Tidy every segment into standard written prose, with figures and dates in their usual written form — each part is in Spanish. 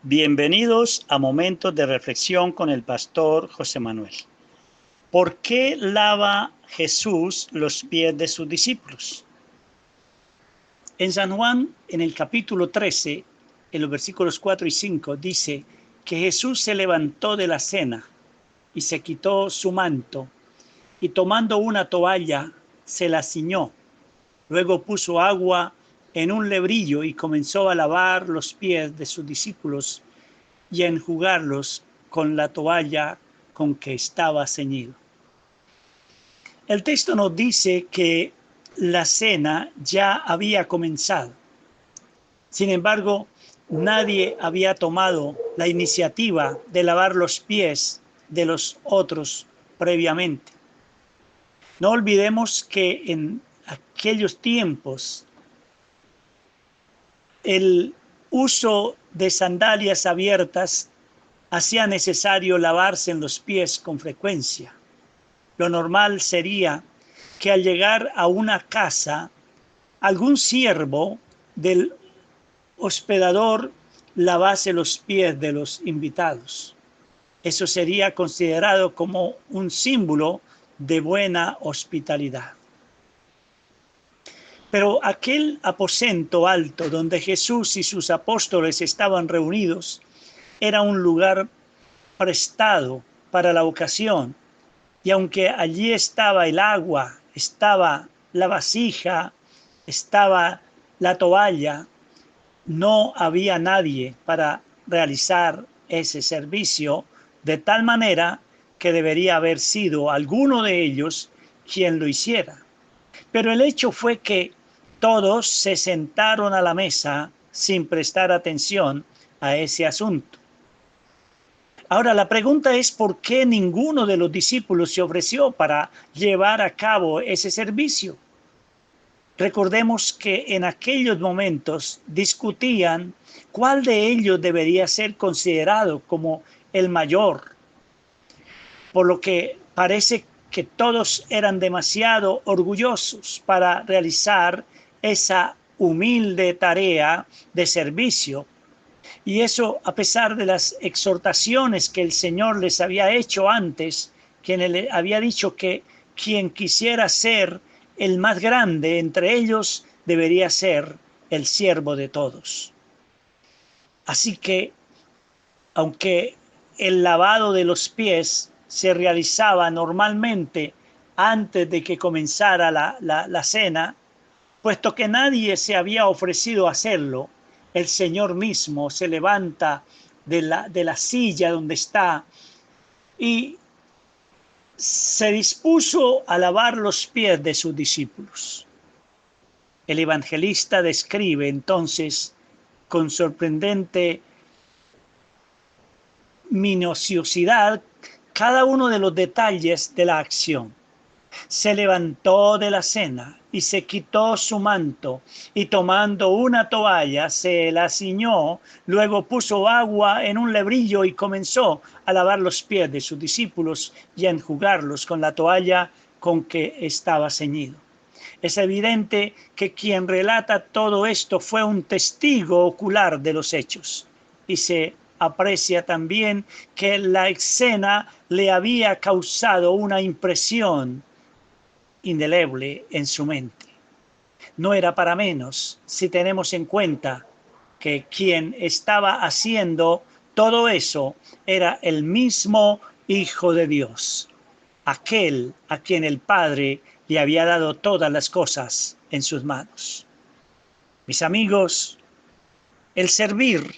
Bienvenidos a Momentos de Reflexión con el pastor José Manuel. ¿Por qué lava Jesús los pies de sus discípulos? En San Juan, en el capítulo 13, en los versículos 4 y 5, dice que Jesús se levantó de la cena y se quitó su manto y tomando una toalla se la ciñó. Luego puso agua en un lebrillo y comenzó a lavar los pies de sus discípulos y a enjugarlos con la toalla con que estaba ceñido. El texto nos dice que la cena ya había comenzado. Sin embargo, nadie había tomado la iniciativa de lavar los pies de los otros previamente. No olvidemos que en aquellos tiempos el uso de sandalias abiertas hacía necesario lavarse en los pies con frecuencia. Lo normal sería que al llegar a una casa, algún siervo del hospedador lavase los pies de los invitados. Eso sería considerado como un símbolo de buena hospitalidad. Pero aquel aposento alto donde Jesús y sus apóstoles estaban reunidos era un lugar prestado para la ocasión, y aunque allí estaba el agua, estaba la vasija, estaba la toalla, no había nadie para realizar ese servicio, de tal manera que debería haber sido alguno de ellos quien lo hiciera. Pero el hecho fue que todos se sentaron a la mesa sin prestar atención a ese asunto. Ahora, la pregunta es ¿por qué ninguno de los discípulos se ofreció para llevar a cabo ese servicio? Recordemos que en aquellos momentos discutían cuál de ellos debería ser considerado como el mayor, por lo que parece que todos eran demasiado orgullosos para realizar esa humilde tarea de servicio. Y eso a pesar de las exhortaciones que el Señor les había hecho antes, quien le había dicho que quien quisiera ser el más grande entre ellos debería ser el siervo de todos. Así que, aunque el lavado de los pies se realizaba normalmente antes de que comenzara la cena, puesto que nadie se había ofrecido a hacerlo, el Señor mismo se levanta de la silla donde está y se dispuso a lavar los pies de sus discípulos. El evangelista describe entonces con sorprendente minuciosidad cada uno de los detalles de la acción. Se levantó de la cena y se quitó su manto y tomando una toalla se la ciñó, luego puso agua en un lebrillo y comenzó a lavar los pies de sus discípulos y a enjugarlos con la toalla con que estaba ceñido. Es evidente que quien relata todo esto fue un testigo ocular de los hechos y se aprecia también que la escena le había causado una impresión indeleble en su mente. No era para menos si tenemos en cuenta que quien estaba haciendo todo eso era el mismo Hijo de Dios, aquel a quien el Padre le había dado todas las cosas en sus manos. Mis amigos, el servir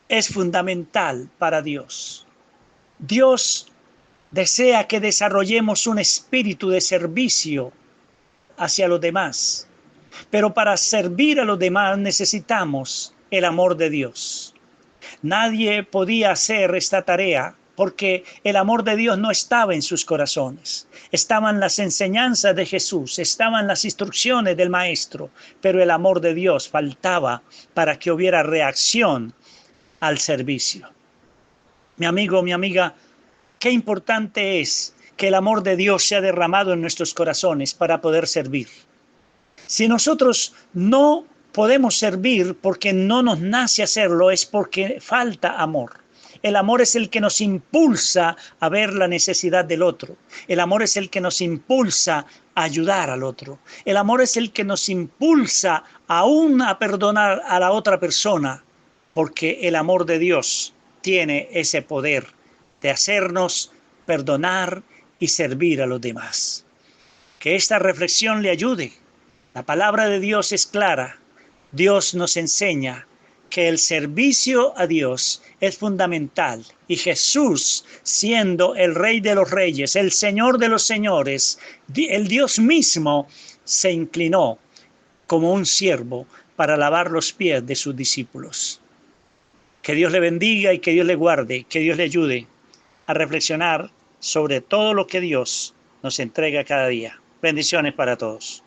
es fundamental para Dios. Dios desea que desarrollemos un espíritu de servicio hacia los demás. Pero para servir a los demás necesitamos el amor de Dios. Nadie podía hacer esta tarea porque el amor de Dios no estaba en sus corazones. Estaban las enseñanzas de Jesús, estaban las instrucciones del Maestro, pero el amor de Dios faltaba para que hubiera reacción al servicio. Mi amigo, mi amiga, qué importante es que el amor de Dios sea derramado en nuestros corazones para poder servir. Si nosotros no podemos servir porque no nos nace hacerlo, es porque falta amor. El amor es el que nos impulsa a ver la necesidad del otro. El amor es el que nos impulsa a ayudar al otro. El amor es el que nos impulsa aún a perdonar a la otra persona, porque el amor de Dios tiene ese poder de hacernos perdonar y servir a los demás. Que esta reflexión le ayude. La palabra de Dios es clara. Dios nos enseña que el servicio a Dios es fundamental y Jesús, siendo el Rey de los Reyes, el Señor de los Señores, el Dios mismo, se inclinó como un siervo para lavar los pies de sus discípulos. Que Dios le bendiga y que Dios le guarde, que Dios le ayude a reflexionar sobre todo lo que Dios nos entrega cada día. Bendiciones para todos.